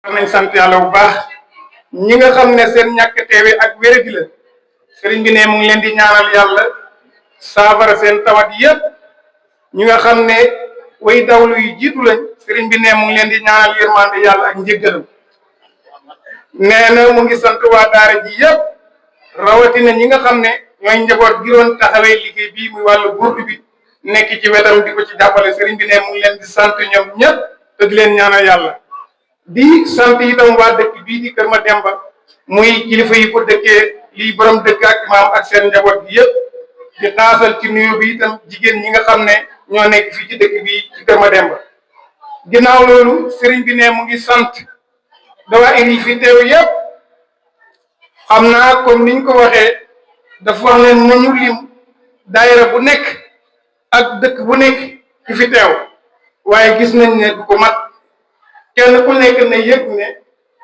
nañ sant yàlla bu baax ñi nga xam ne seen ñàkk teewe ak wéradi la sëriñ bi ne mu ngi leen di ñaanal yàlla saafara seen tawat yépp ñi nga xam ne way dawlu yu jiitu lañ sëriñ bi ne mu ngi leen di ñaanal yërmande yàlla ak njéggalam nee na mu ngi sant waa daara ji yépp rawatina ñi nga xam ne ñooy njaboot gi doon taxawee liggéey bii muy wàllu burdu bi nekk ci wetam di ko ci jàppale sëriñ bi ne mu ngi leen di sant ñoom ñépp te di leen ñaanal yàlla di sant itam waa dëkk bii di Kër Mademba muy kilifa yi ko dëkkee lii borom dëkk ak imaam ak seen njaboot bi yëpp di xaasal ci nuyu bi itam jigéen ñi nga xam ne ñoo nekk fii ci dëkk bi ci Kër Mademba ginnaaw loolu sëriñ bi ne mu ngi sant dawaayir yi fi teew yëpp xam naa comme niñ ko waxee dafa wax ne nañu lim daayira bu nekk ak dëkk bu nekk ki fi teew waaye gis nañ ne du ko mat kenn ku nekk ne yëg ne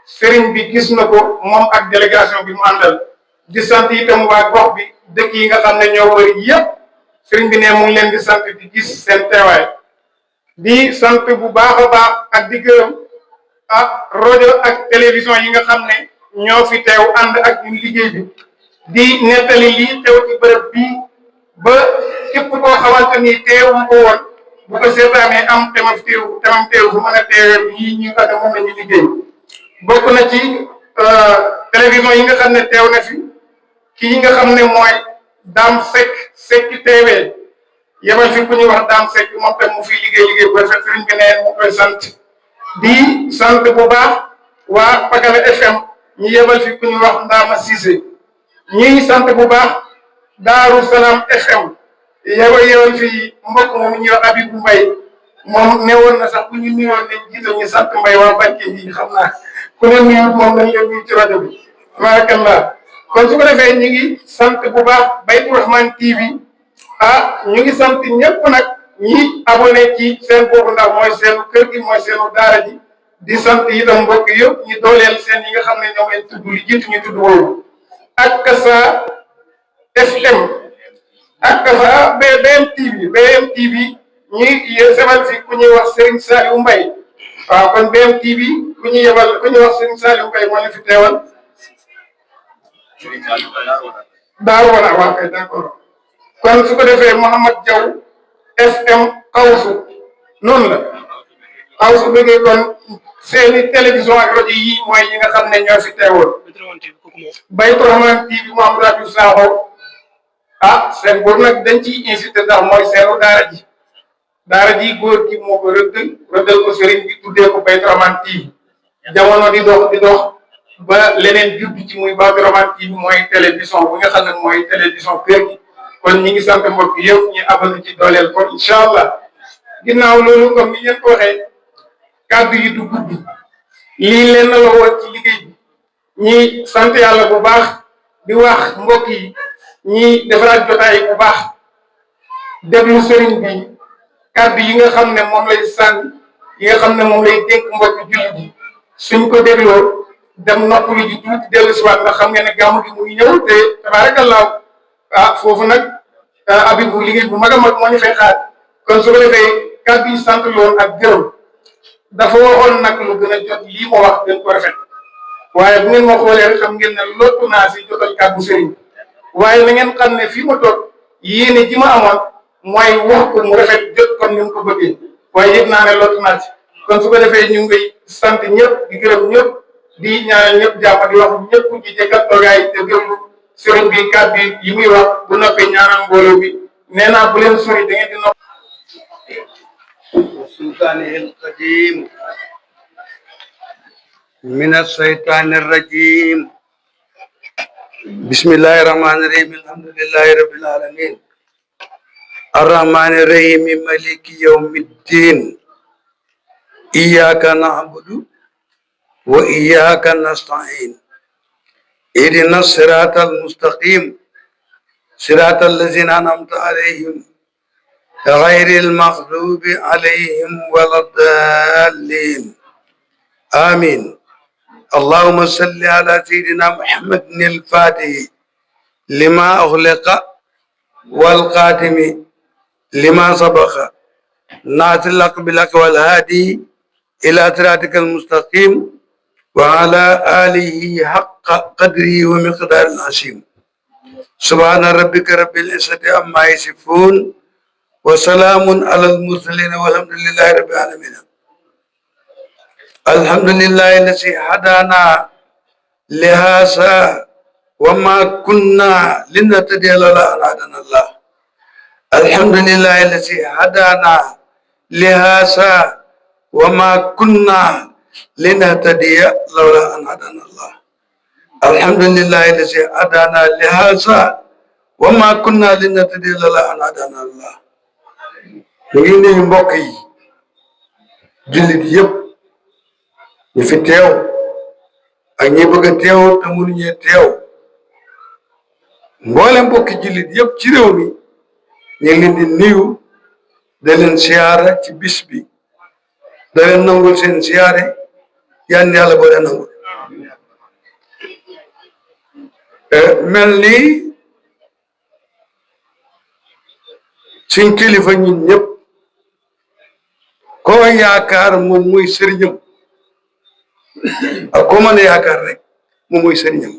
sëriñ bi gis na ko moom ak délégation bi mu àndal di sant itam waa gox bi dëkk yi nga xam ne ñoo wër yëpp sëriñ bi ne mu ngi leen di sant di gis seen teewaay di sant bu baax a baax ak di gërëm ak rajo ak télévision yi nga xam ne ñoo fi teew ànd ak ñun liggéey bi di nettali lii teew ci bërëb bii ba képp koo xamante ni teewu ko woon bu ko seetaanee am temam teew bu mën a teewee yii ñu xam ne moom la ñu liggéey bokk na ci télévision yi nga xam ne teew na fi kii nga xam ne mooy Dame Seck TV yebal fi ku ñuy wax Dame Seck moom tam mu fiy liggéey bu rafet sëriñ bi ne mu koy sant di sant bu baax waa Pakala FM ñu yebal fi ku ñuy wax Ndama Cissé ñuy sant bu baax Daaru Salaam FM yebal fi mbokk moom ñuy wax Abibou Mbaye moom newoon na sax bu ñu nuyoon nañ jiital ñu sant Mbaye waa Banque yi xam naa ku ne nuyu moom lañ leen nuyu ci rajo bi tabarakallah kon su ko defee ñu ngi sant bu baax Baytu Rahman TV ñu ngi sant ñëpp nag ñi abonné ci seen boobu ndax mooy seenu kër gi mooy seenu daara ji di sant itam mbokk yëpp ñu dooleel seen yi nga xam ne ñoom lañ tudd li jiitu ñu tudd woowu ak Kasa FM ak Kasa BM TV ñi sebal fi ku ñuy wax Serigne Saliou Mbaye waaw kon BM TV ku ñuy yebal ku ñuy wax Serigne Saliou Mbaye moo la fi teewal daaru wala waaw kay d'accord kon su ko defee Mouhamad Diaw FM Xawsu noonu la Xawsu bëggee kon seeni télévision ak rajo yi mooy yi nga xam ne ñoo fi teewoon Baytu Rahman TV Mouhamadou Abdou Sakho seen boobu nag dañ ciy incité ndax mooy seenu daara ji góor gi moo ko rëddal ko sëriñ bi tuddee ko Baytu Rahman TV jamono di dox ba leneen judd ci muy Baytu Rahman TV mooy télévision bu nga xam ne mooy télévision kër gi kon ñi ngi sant mbokk yëpp ñu abal ci dooleel kon incha allah ginnaaw loolu comme ni ngeen ko waxee kàddu yi du gudd lii leen la woon ci liggéey bi ñi sant yàlla bu baax di wax mbokk yi ñi defaraat jotaay bu baax déglu sëriñ bi kàddu yi nga xam ne moom lay sànni yi nga xam ne moom lay dénk mbokk jullit yi suñ ko dégloo dem noppalu ji tuuti dellu si waat ndax xam nga ne gàmmu gi mu ngi ñëw te tabaarakallaahu foofu nag Abibou liggéey bu mag a mag moo ñu fay xaar kon su ko defee kàddu yi sant loon ak gërëm dafa waxoon nag lu gën a jot lii ma wax gën ko rafet waaye bu ngeen ma xoolee rek xam ngeen ne lottu naa si jotal kàddu sëriñ waaye na ngeen xam ne fii ma toog yéene ji ma amoon mooy wax ko mu rafet jot kon ni mu ko bëggee waaye yëg naa ne lottu naa ci kon su ko defee ñu ngi sant ñëpp di gërëm ñëpp di ñaanal ñëpp jàpp di wax ñëpp ji jëkkat toogaay te gërëm sëriñ bi kàddu yi muy wax bu noppee ñaanal mbooloo bi nee naa bu leen sori da ngeen di nopp sultaanihi alqadim min alshaytani arrajim bismillahi rahmani rahim alhamdulillahi rabbil alamin arrahmani rahim maliki yawmi ddin iyyaka na'budu wa iyyaka nasta'in اهدنا الصراط المستقيم صراط الذين أنعمت عليهم غير المغضوب عليهم ولا الضالين آمين اللهم صل على سيدنا محمد الفاتح لما أغلق والقاتم لما سبق ناصر الحق بالحق والهادي إلى صراطك المستقيم وعلى آله حق قدره ومقدار العظيم سبحان ربك رب العزة عما يصفون وسلام على المرسلين والحمد لله رب العالمين. الحمد لله الذي هدانا لهذا وما كنا لنهتدي لولا أن هدانا الله. الحمد لله الذي هدانا لهذا وما كنا لنهتدي لولا أن هدانا الله. الحمد لله الذي هدانا لهذا وما كنا لنهتدي لولا أن هدانا الله. ñu ngi nuyu mbokk yi jullit yëpp ñu fi teew ak ñi bëgg a teew te mënuñee teew mboolem mbokki jullit yëpp ci réew mi ñu ngi leen di nuyu da leen siyaara ci bis bi da leen nangul seen siyaare yan yàlla boo leen nangul mel ni suñ kilifa ñun ñëpp koo yaakaar moom muy sëriñam ak koo mën a yaakaar rek moom muy sëriñam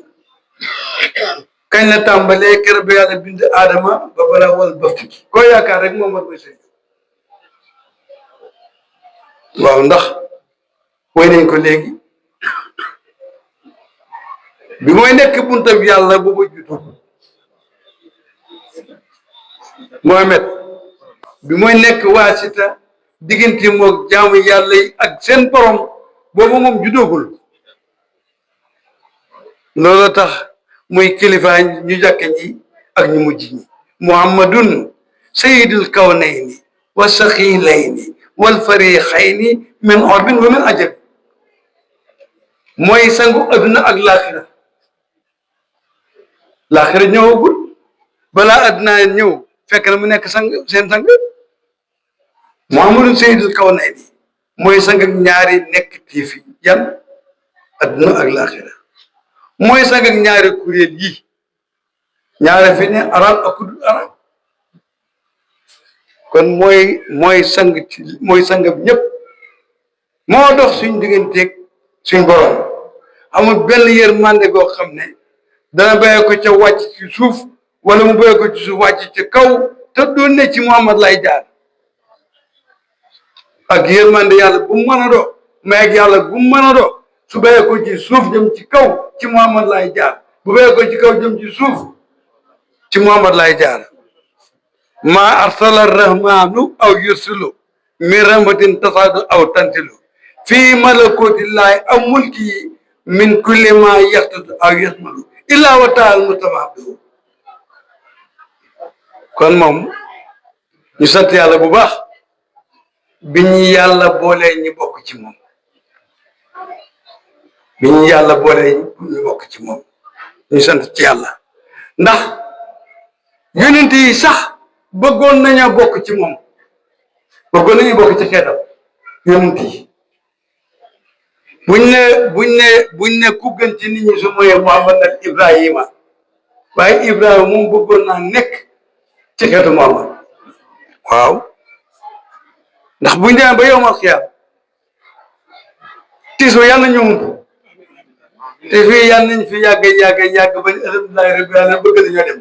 kañ la tàmbalee kër ba yàlla bind aadama ba bara wal bafti koo yaakaar rek moom mooy sëriñam waaw ndax woy nañ ko léegi bi mooy nekk buntab yàlla booba jutu Mohamed bi mooy nekk waasita diggante moog jaamu yàlla yi ak seen borom boobu moom judoogul loolu tax muy kilifa ñu jàkke ñi ak ñu mujj ñi muhammadun sayyidul kawnayni wa saxilayni wal fariqayni min orbin wa min ajab mooy sangu adduna ak laaxira ñëwagul balaa adduna ñëw fekk na mu nekk sang seen sang muhammadun sayyidul kawnayni mooy sang ak ñaari nekk tiifi yan adduna ak laaxira mooy sang ak ñaari kuréel yi ñaare fi ne arab ak kudul arab kon mooy sang ci mooy sangam ñëpp moo dox suñ digganteeg suñ borom amul benn yërmande goo xam ne dana bàyyi ko ca wàcc ci suuf wala mu bàyyi ko ci suuf wàcc ci kaw te doon ne ci Muhammad lay jaar ak yërmande yàlla bu mu mën a doo may ak yàlla bu mu mën a doo su bàyyi ko ci suuf jëm ci kaw ci Muhammad lay jaar bu bàyyi ko ci kaw jëm ci suuf ci Muhammad lay jaar ma arsala rahmanu aw yursilu min rahmatin tasaadu aw tantilu fii malakutillahi aw mulki min kulli ma yaxtatu aw yasmalu illa wa taal mustafa abduhu kon moom ñu sant yàlla bu baax bi ñu yàlla boolee ñu bokk ci moom bi ñu yàlla boolee ñu bokk ci moom ñu sant ci yàlla ndax yonent yi sax bëggoon nañoo bokk ci moom bëggoon nañu bokk ci xeetam yonent yi buñ ne ku gën ci nit ñi su moyee Muhammad ak Ibrahima waaye Ibrahima moom bëggoon naa nekk ci xeetu Muhammad waaw ndax buñ demee ba yowmal xiyaam tiisu yàlla ñu ump te fii yàlla nañ fi yàgg bañ alhamdulilahi rabbil alamin bëgg nañoo dem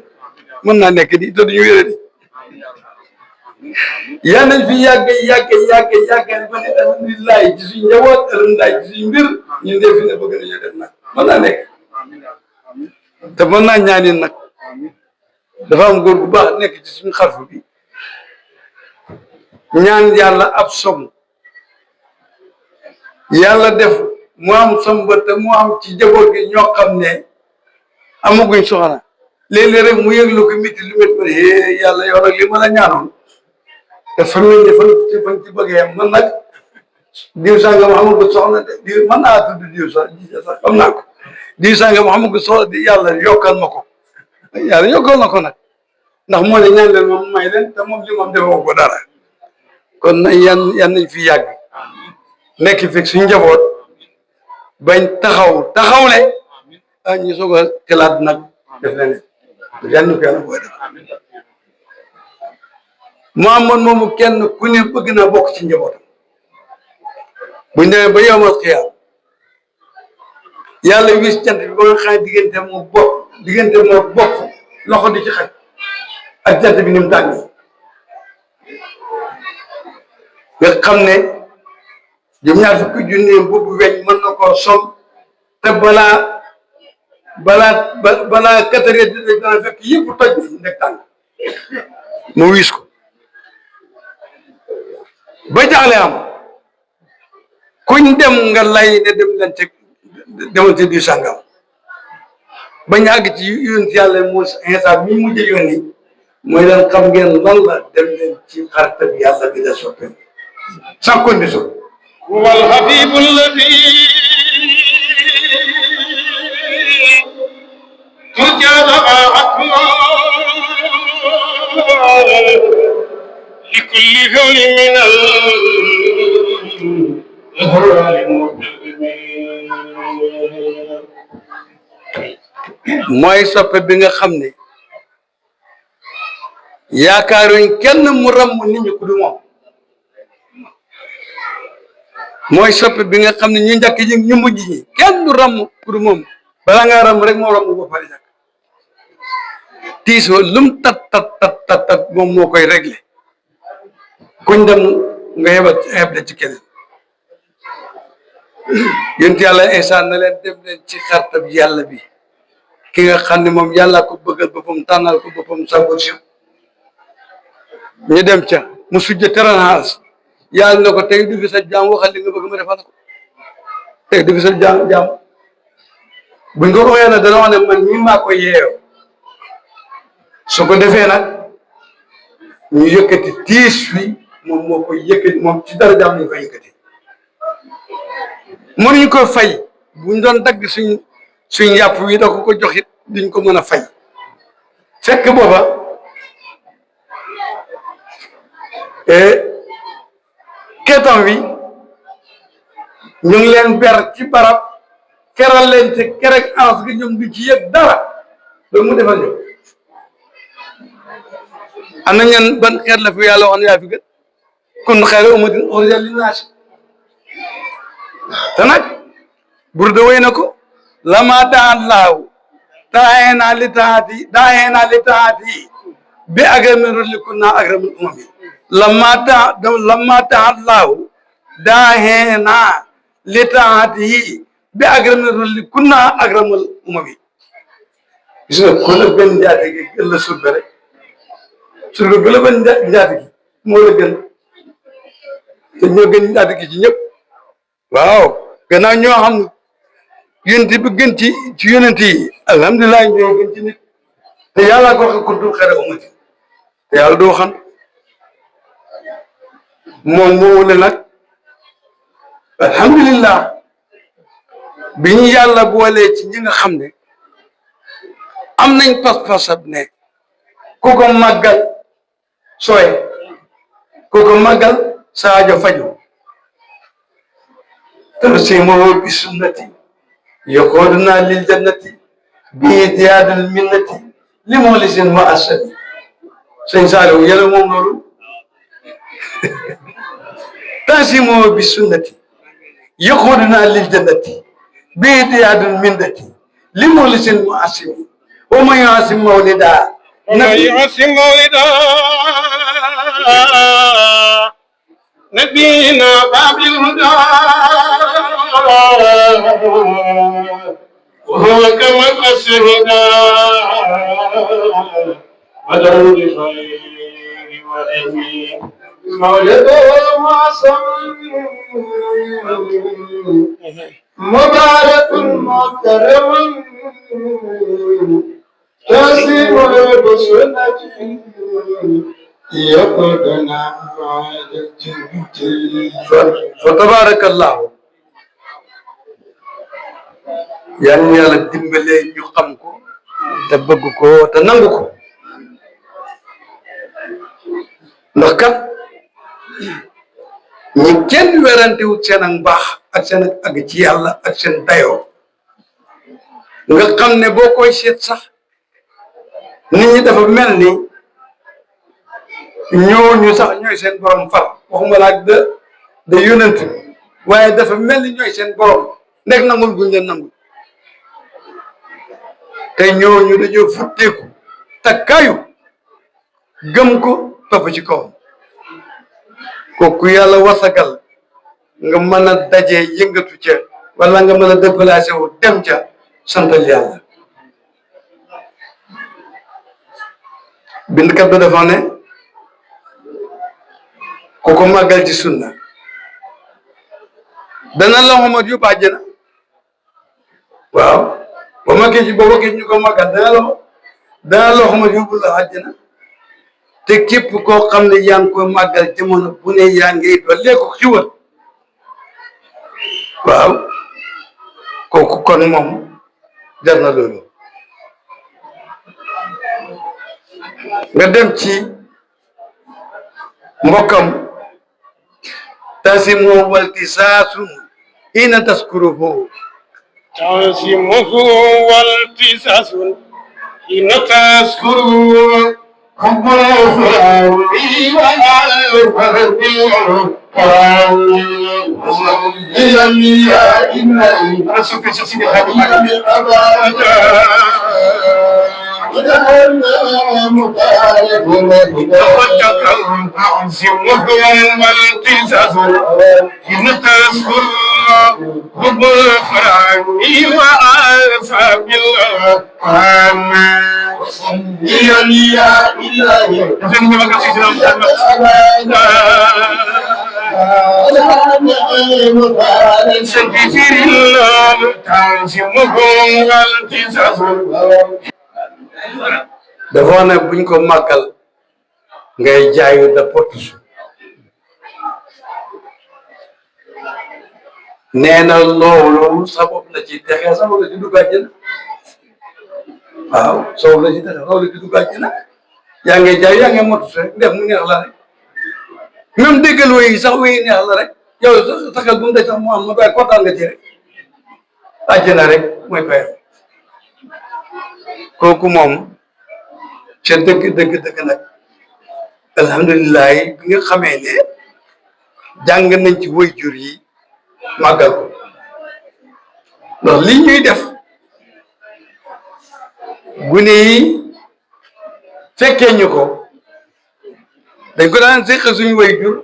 mën naa nekk di te duñu wéré di yàlla nañ fi yàgg ba ne alhamdulilahi ci suñ njaboot alhamdulilahi ci suñ mbir ñun dee fi ne bëgg nañoo dem nag mën naa nekk te mën naa ñaanin nag dafa am góor bu baax nekk ci suñu xarfu bi ñaan yàlla ab som yàlla def mu am som ba te mu am ci njaboot gi ñoo xam ne amaguñ soxna léeg-léeg rek mu yëglu ko miti lu met bari yàlla yow nag li ma la ñaanoon te famille ne fan ci bëggee man nag diw sàngam amagu soxna de diw mën naa tudd diw sax xam naa ko diw sàngam amagu soxna di yàlla yokkal ma ko yàlla yokkal na ko nag ndax moo ne ñaan leen moom may leen te moom li moom defoo ko dara kon na yan nañ fi yàgg nekk fi suñ njaboot bañ taxawle ñu soog a xalaat nag def leneen yan ko yàlla booy def Muhammad moomu kenn ku ne bëgg naa bokk ci njabootam buñ demee ba yowmal xiyaam yàlla wis jant bi ba nga xam ne diggante moo bopp loxo di ci xaj ak jant bi ni mu tàngi nga xam ne juróom-ñaar fukki junni boobu weñ mën na koo sol te balaa 4 heures dana fekk yëpp toj bi ndek tàng mu wis ko ba jaaxle am kuñ dem nga lay ne dem leen ci demal ci di sàngam bañ àgg ci yonent yàlla Muusaa Iisaa mi mujj yónni mooy leen xam ngeen lan la dem leen ci xaritam yàlla bi la soppe sans condition wal habibu alladi turjaa atma li kulli hawli min al mooy soppe bi nga xam ne yaakaaruñ kenn mu ramm nit ñi ku du moom mooy soppe bi nga xam ne ñu njëkk ñi ñu mujj ñi kenn du ramm ku du moom balaa ngaa ramm rek moo ramm ba pare nag tiisoo lum tat moom moo koy réglé kuñ dem nga xebal ci keneen yonent yàlla Iisaa na leen dem leen ci xaritam yàlla bi ki nga xam ne moom yàlla ko bëggal boppam tànnal ko boppam sabot si ñu dem ca mu sujja teranaas yàlla na ko tey du fi sa jaam waxal li nga bëgg ma defal ko tey du fi sa jaam buñ ko waxee nag dana wax ne man ñi maa ko yeew su ko defee nag ñu yëkkati tiis wi moom moo koy yëkkati moom ci dara jaam lañu koy yëkkati mënuñ ko fay buñ doon dagg suñ yàpp wi da ko joxit duñ ko mën a fay fekk booba keetam wi ñu ngi leen ber ci barab keral leen ci kerek aras gi ñoom duñ ci yëg dara loolu mu defal ñu am na ñeen ban xeet la fi yàlla wax ne yaa fi gën kun xayra ummatin uxrijat linnaas te nag Burda wéy na ko lama daan laaw daayena li taati bi agramin rusli kunna agramin umami lama daan laaw daayena li taati bi agramin rusli kunna agramin umami gis nga ko la benn njaate gi gën la surga rek surga bi la benn njaate gi moo la gën te ñoo gën njaate gi ci ñëpp waaw gannaaw ñoo xam yonent bi gën ci yonent yi alhamdulilah ñoo gën ci nit te yàlla ko wax kuntum xayra ummati te yàlla doo xam moom moomu ne nag alhamdulilah bi ñu yàlla boolee ci ñi nga xam ne am nañ pas-pasab ne ku ko màggal sooy ku ko màggal saajo faju tarsimuhu bi sunnati yaquduna lil jannati bi ziyaadal minnati li muxlisin ma asadi sëñ Saaliw yàlla moom loolu tarsimuhu bi sunnati yaquduna lil jannati bi ziyaadal minnati li muxlisin ma asadi wa man yu'azzim mawlida نبينا باب الهدى وهو كما الشهداء بدر الخير والعلم مولده معصم مبارك محترم تسير بسنة يقودنا fa tabarakallahu yal na yàlla dimbalee ñu xam ko te bëgg ko te nangu ko ndax kat ñi kenn werantewut seen ak mbaax ak seen ak ci yàlla ak seen dayoo nga xam ne boo koy seet sax nit ñi dafa mel ni ñooñu sax ñooy seen borom far waxuma la ak de yonent waaye dafa mel ni ñooy seen borom nekk nangul guñ leen nangul te ñooñu dañoo futteeku takkaayu gëm ko topp ci kawam kooku yàlla wasagal nga mën a daje yëngatu ca wala nga mën a déplacé wu dem ca santal yàlla bindkat ba dafa ne ku ko màggal ci sunna dana la xomat yu bàjjana waaw ba ma ci booba ñu ko màggal dana la xomat yóbbu la àjjana te képp koo xam ne yaa ngi koy màggal jamono bu ne yaa ngi dollee ko xiwal waaw kooku kon moom jar na loolu nga dem ci mbokkam tasimu waltisaasun ina taskuruhu tasimuhu waltisaasun ina taskuruhu dafa ne buñ ko màggal ngay jaayu da potusu nee na loolu sabab la ci texe sabab la ci dugg àjjana waaw sabab la ci texe sabab la ci dugg àjjana yaa ngi jaay yaa ngi motusu rek def mu neex la rek même déggal wéy sax wéy neex la rek yow saxal bu mu sax mu am ma bay kontaan nga ci rek àjjana rek mooy payam kooku moom ca dëgg nag alhamdulilah bi nga xamee ne jàng nañ ci waajur yi màggal ko ndax li ñuy def gune yi fekkee ñu ko dañ ko daan séq suñu waajur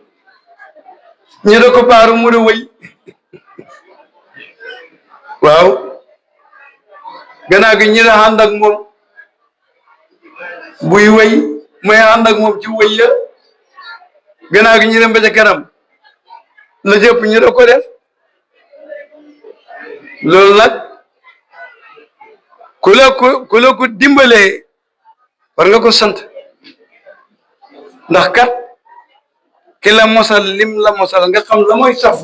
ñu da ko paaru mu da wëy waaw gannaaw gi ñi da ànd ak moom buy wëy muy ànd ak moom ci wëy ya gannaaw gi ñu dem ba ca kanam la jëpp ñu da ko def loolu nag ku la ko dimbalee war nga ko sant ndax kat ki la mosal lim la mosal nga xam la mooy saf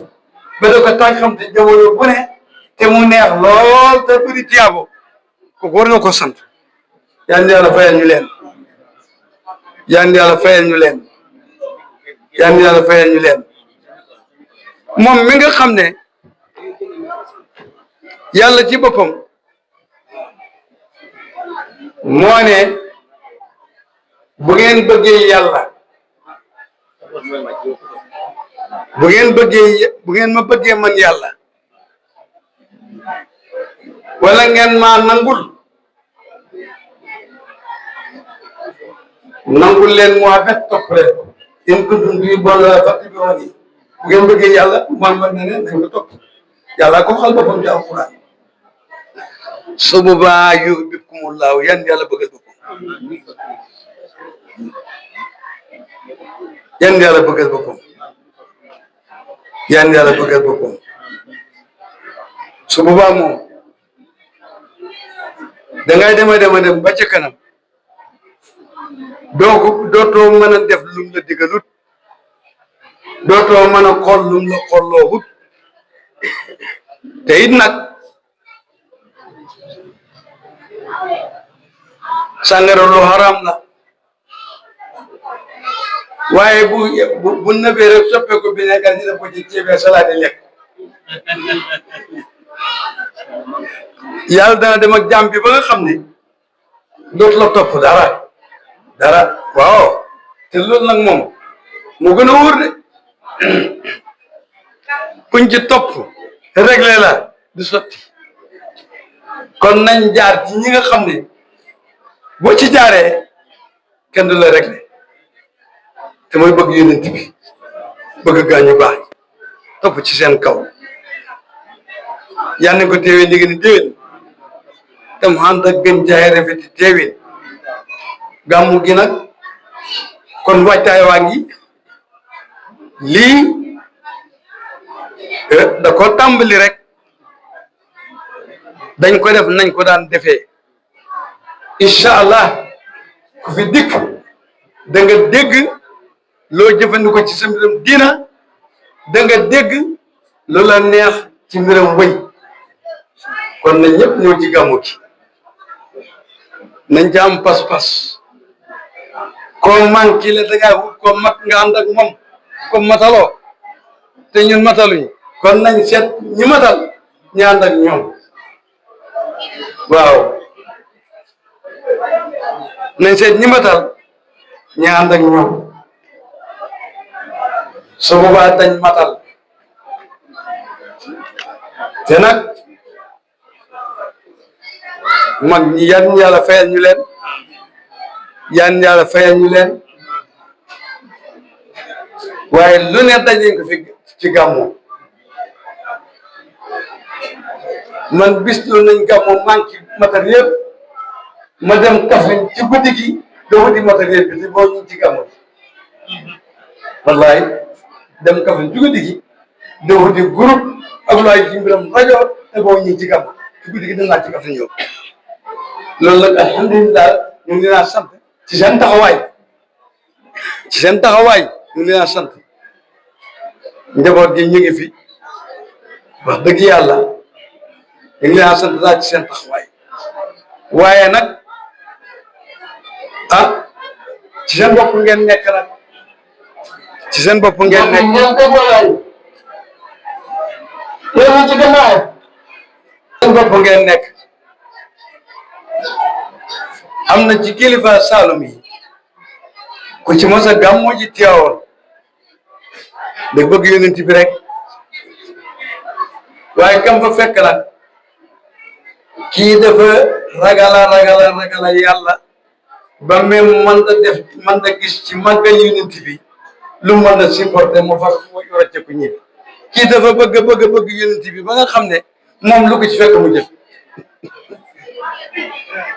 ba da ko tànk xam te jamono bu ne te mu neex lool te bëri tiyaabo kooku war nga ko sant yal na yàlla fayal ñu leen yal na yàlla fayal ñu leen yal na yàlla fayal ñu leen moom mi nga xam ne yàlla ci boppam moo ne bu ngeen bëggee yàlla bu ngeen ma bëggee man yàlla wala ngeen maa nangul leen mu abet topp leen in kuntum tuhibbuna fattabi'uni bu ngeen bëggee yàlla man ne leen dañ ko topp yàlla ko xal boppam ci alquran su boobaa yuhbibkumullahu yan yàlla bëggal boppam yan yàlla bëggal boppam yan yàlla bëggal boppam su boobaa moom dangay dem ba ca kanam dootoo mën a def lum la digalut dootoo mën a xool lum la xolloo hut te it nag sàngara lu haram la waaye bu nëbee rek soppee ko bineegar ñu def ko ci ceebee salaade lekk yàlla dana dem ak jàmm bi ba nga xam ne dootu la topp dara waaw te loolu nag moom moo gën a wóor de kuñ ci topp réglé la du sotti kon nañ jaar ci ñi nga xam ne boo ci jaaree kenn du la réglé te mooy bëgg yonent bi bëgg gaañu baax topp ci seen kaw yal nañ ko teewee ndig ni déwén te mu ànd ak gën jaay rafeti teewin gàmmu gi nag kon waajtaay waa ngi lii da ko tàmbali rek dañ ko def nañ ko daan defee incha allah ku fi dikk da nga dégg loo jëfandikoo ci sa mbiram diina da nga dégg lu la neex ci mbiram wëñ kon nañ ñëpp ñëw ci gàmmu gi nañ ci am pas-pas koo manqué la dangaa wut ko mat nga ànd ak moom ko mataloo te ñun mataluñu kon nañ seet ñi matal ñu ànd ak ñoom waaw nañ seet ñi matal ñu ànd ak ñoom su boobaa dañ matal te nag mag ñi yan yàlla fayal ñu leen yan yàlla fayal ñu leen waaye lu ne daje ko fi ci gàmmu man bis lu nañ gàmmu manqué matériel ma dem Kaffrine ci guddi gi doo wuti matériel bi te boo ñu ci gàmmu wallaay dem Kaffrine ci guddi gi doo wuti groupe ak lu ay ci mbiram rajo te boo ñu ci gàmmu ci guddi gi dem naa ci Kaffrine ñëw loolu nag alhamdulilah ñu ngi leen a sant ci seen taxawaay ñu ngi leen a sant njaboot gi ñu ngi fi wax dëgg yàlla ñu ngi leen a sant daal ci seen taxawaay waaye nag ah ci seen bopp ngeen nekk nag ci seen bopp ngeen nekk yéen ci gannaaw seen bopp ngeen nekk am na ci kilifa Saalum yi ku ci mos a gàmmoo ji teewoon da bëgg yonent bi rek waaye kam fa fekk nag kii dafa ragala yàlla ba même man da gis ci màggal yonent bi lu mën a supporter mu far mu rocce ko ñibbi kii dafa bëgg yonent bi ba nga xam ne moom lu ko ci fekk mu jëf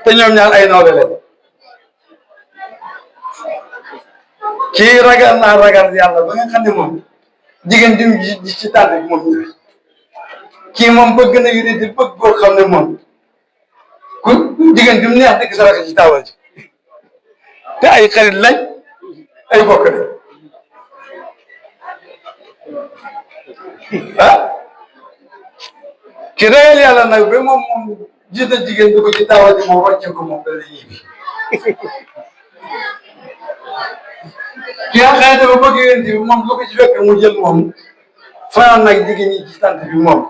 te ñoom ñaar ay nawle leen kii ragal yàlla ba nga xam ne moom jigéen di ji ci tànn bi moom ñëwee kii moom bëgg na yu ne di bëgg boo xam ne moom ku jigéen di mu neex dëgg sa raka ci taawal ji te ay xarit lañ ay bokk lañ ah ki ragal yàlla nag ba moom jiite jigéen du ko ci taawal ji moom wàcce ko moom dala ñibbi ki nga xam ne dafa bëgg yéen bi moom lu ko ci fekk mu jël moom fanaan nag jigéen ñi ci tant bi moom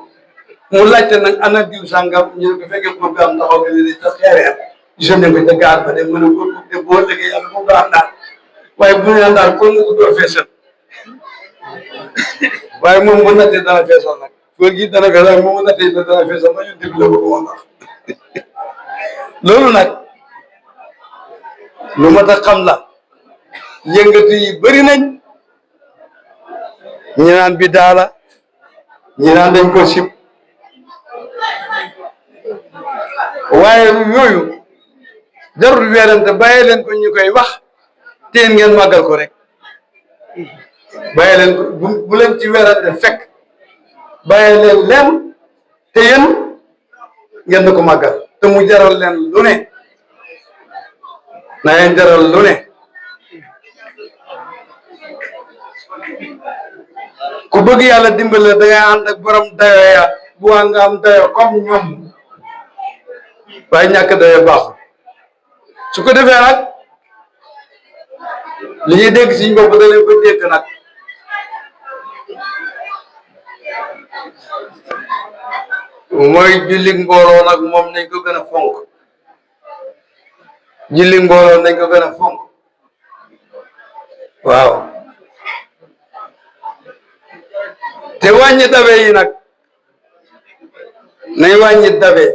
mu laajte nag ana diw sàngam ñu ne ko fekkee ko bi am taxaw bi ne te xeereer jeune ko te gaar ba de mën a ko de boo liggéey yàlla ko daan daal waaye bu ñu daal kon nga ko doo feesal waaye moom bu nattee dana feesal nag góor gi dana feesal moom bu nattee dana feesal ba ñu déglu la ko woon loolu nag lu mat a xam la yëngatu yi bëri nañ ñi naan bi daala ñi naan dañ ko sib waaye yooyu jarul weerante bàyyi leen ko ñu koy wax teen ngeen màggal ko rek bàyyi leen ko bu leen ci weerante fekk bàyyi leen te yéen ngeen da ko màggal te mu jaral leen lu ne na leen jaral lu ne ku bëgg yàlla dimbale da ngay ànd ak borom dayo ya bu waa nga am dayo comme ñoom waaye ñàkk dayo baaxul su ko defee nag li ñuy dégg siñ bopp da leen ko dégg nag mooy julli mbooloo nag moom nañ ko gën a fonk julli mbooloo nañ ko gën a fonk waaw te wàññi dabe yi nag nañ wàññi dabe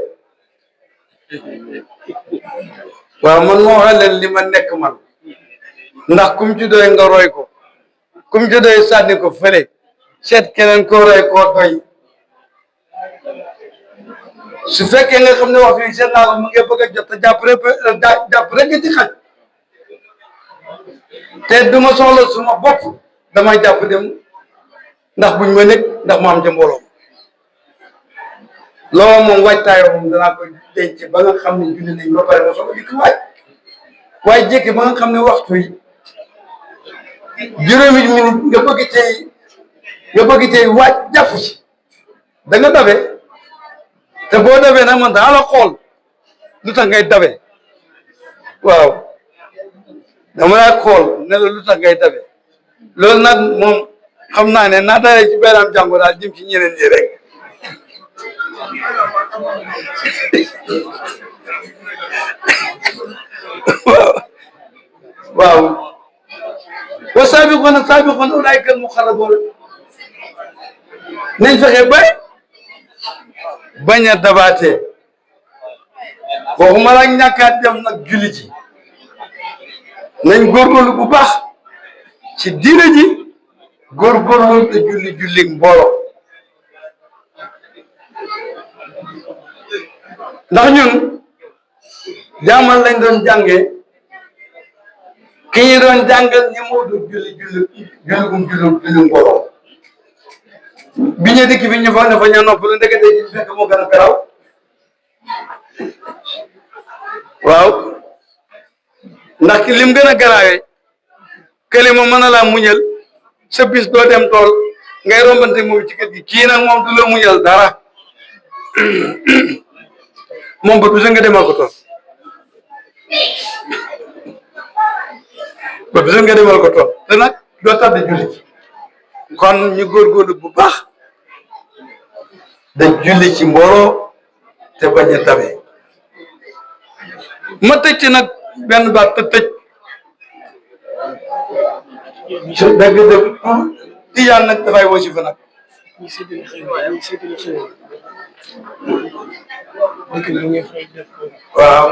waaw man moo wax leen li ma nekk man ndax kum ci doy nga roy ko kum ci doy sànni ko fële seet keneen koo roy koo doy su fekkee nga xam ne waxtu yi seen naa mu ngi bëgg a jot jàpp rek nga ci xaj te du ma soxla suma bopp damay jàpp dem ndax buñ ma nekk ndax ma am ca mbooloo loolu moom waajtaayoo moom danaa ko denc ba nga xam ne julli nañ ba pare ma soog a dikk waaye jékki ba nga xam ne waxtu yi juróomi minute nga bëgg cay waaj jàpp ci da nga dabe te boo dabee nag man daa la xool lu tax ngay dabe waaw dama laa xool ne la lu tax ngay dabe loolu nag moom xam naa ne naa dalee ci benn jàngo daal jëm ci ñeneen ñi rek waaw wa saabiquuna ulaa'ika al-muqarrabuun nañ fexe bañ a dabaatee waxuma la ñàkkaat dem nag julli ji nañ góorgóorlu bu baax ci diine ji góorgóorlu te julli mbooloo ndax ñun jaamal lañ doon jàngee ki ñu doon jàngal ñi moo doon julli mbooloo bi ñu dikk fi ñu foog ne fa ñoo noppalu ndekete ji fekk moo gën a garaw waaw ndax ki lim gën a garaawee kële moom mën na laa muñal sa bis doo dem tool ngay rombante moom ci kër gi kii nag moom du la muñal dara moom ba bisa nga demal ko tool ba bisa nga demal ko tool te nag doo tàdde julli kon ñu góorgóorlu bu baax da julli ci mbooloo te bañ a tabe ma tëj ci nag benn baat te tëj dëgg tijaan nag dafay wasifa nag waaw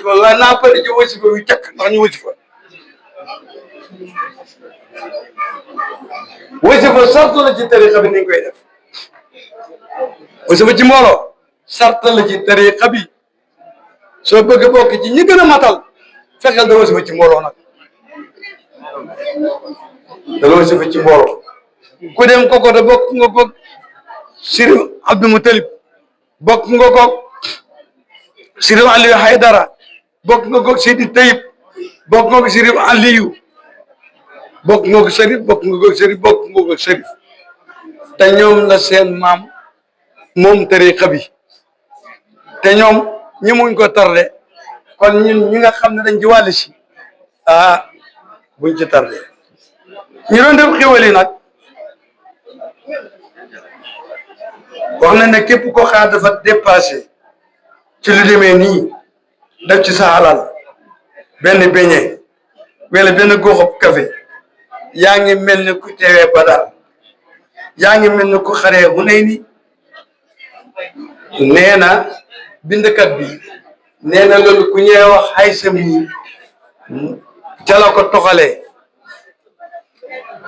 walla naa pare ci wasifa wi cakk ndax ñu wasifa sarta la ci tariqa bi ni ñu koy def wasifa ci mbooloo sarta la ci tariqa bi soo bëgg bokk ci ñi gën a matal fexeel da wasifa ci mbooloo nag da wasifa ci mbooloo ku dem koko te bokk nga ko Sëriñ Abdou Moutalib bokk nga ko Sëriñ Aliou Haydara bokk nga ko Seydi Tayib bokk nga ko Sëriñ Aliou bokk nga ko Sërif bokk nga ko Sërif bokk nga ko Sërif te ñoom la seen maam moom tariqa bi te ñoom ñi muñ ko tarde kon ñun ñi nga xam ne dañ ci wàll si buñ ci tarde ñu doon def xéwal yi nag wax na ne képp ko xaar dafa dépassé ci lu demee nii def ci sa alal benn beñe wala benn goxob café yaa ngi mel ni ku teewee Badar yaa ngi mel ni ku xaree Hunayni nee na bindkat bi nee na loolu ku ñëwee wax Haysam yi ca la ko toxalee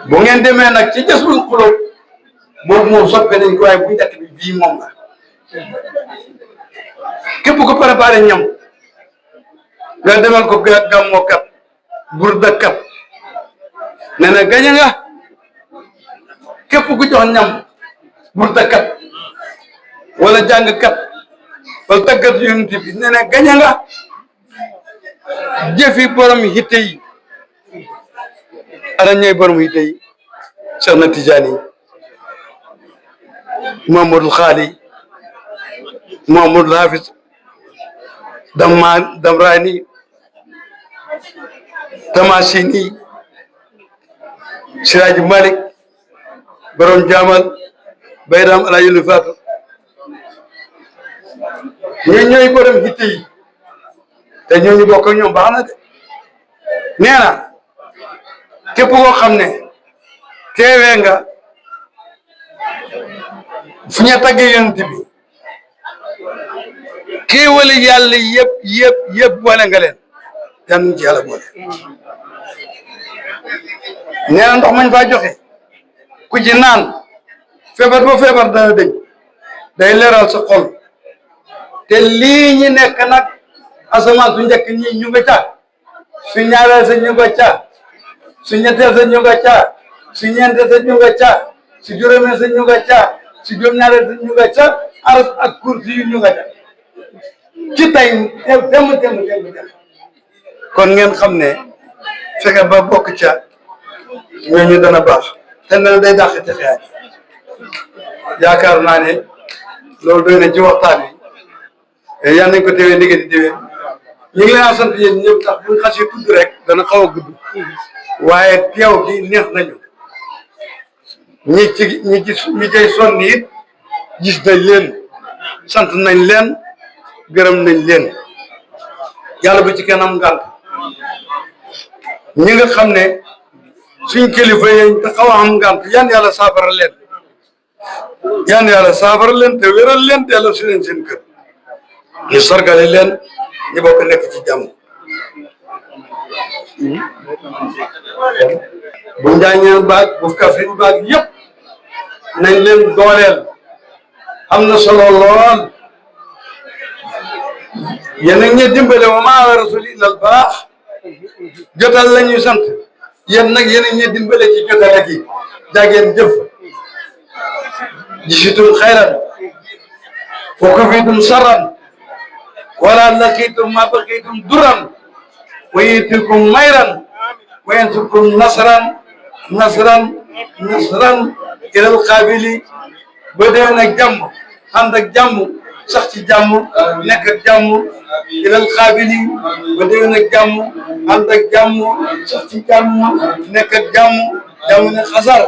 bu ngeen demee nag ci Jazbul Qulub boobu moom soppe nañ ko waaye bu njëkk bi bii moom la képp ko préparé ñam nga demal ko gàmmookat burdakat nee na gañe nga képp ku jox ñam burdakat wala jàngkat wala tàggat yonent bi nee na gañe nga jëfi borom hitte yi ana ñooy borom hitte yi Cheikh na Tijaani Muhammadul Xaali Muhammadul Hafiz Damraani Tamasini Siraaji Malik borom Jaamal Bayram ala yulu faatu ñooy borom hitte yi te ñooñu bokk ak ñoom baax na de nee na képp koo xam ne teewee nga fu ñu tàggee yonent bi xéewali yàlla yëpp boole nga leen yal nañ ci yàlla boole. nee na ndox mañ faa joxe ku ci naan feebar ba feebar dana deñ day leeral sa xol te lii ñi nekk nag asamaan su njëkk ñi ñu nga ca su ñaareel sa ñu nga ca su ñetteel sa ñu nga ca su ñeenteel sa ñu nga ca su juróomeel sa ñu nga ca su juróom-ñaareel sa ñu nga ca aras ak kursi yu ñu nga ca ci tey dem kon ngeen xam ne fexe ba bokk ca ñooñu dana baax te ne day dàq te xeex yaakaar naa ne loolu doy na ci waxtaan wi yal nañ ko téwee ndigé di déwén ñu ngi leen a sant yéen ñëpp tax buñ xasee tudd rek dana xaw a gudd waaye teew gi neex nañu ñi cay sonn it gis nañ leen sant nañ leen gërëm nañ leen yàlla bu ci kenn am ngànt ñi nga xam ne suñ kilifa yi te xaw a am ngànt yan yàlla saafara leen te wéral leen te yàlla su leen seen kër ñu sargale leen ñu bokk nekk ci jàmm bu Njaañeen baag bu Kaffrine baag yëpp nañ leen dooleel am na solo lool yéen a ngi dimbale wa maa ala rasuli illal baax jotal la ñuy sant yéen nag yéen a ngi dimbale ci jotale gi jaageen jëf jisitum xayran wa kufitum sarran wala laqitum ma baqitum duran wa yutikum mayran wa yansurkum nasran ilal qaabili ba déwén ak jàmm ànd ak jàmm sax ci jàmm nekk ak jàmm ilal qaabili ba déwén ak jàmm ànd ak jàmm sax ci jàmm nekk ak jàmm ne xasar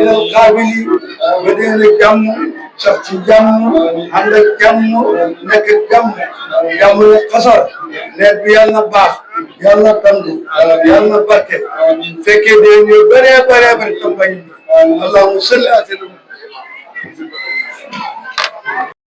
ilal qaabili ba déwén ak jàmm sax ci jàmm ànd ak jàmm nekk ak jàmm ne xasar nawet bi yàlla na baax yàlla na tànn yàlla na barke fekkee déwén yu bëree bëri campagne bi allahumma salli ala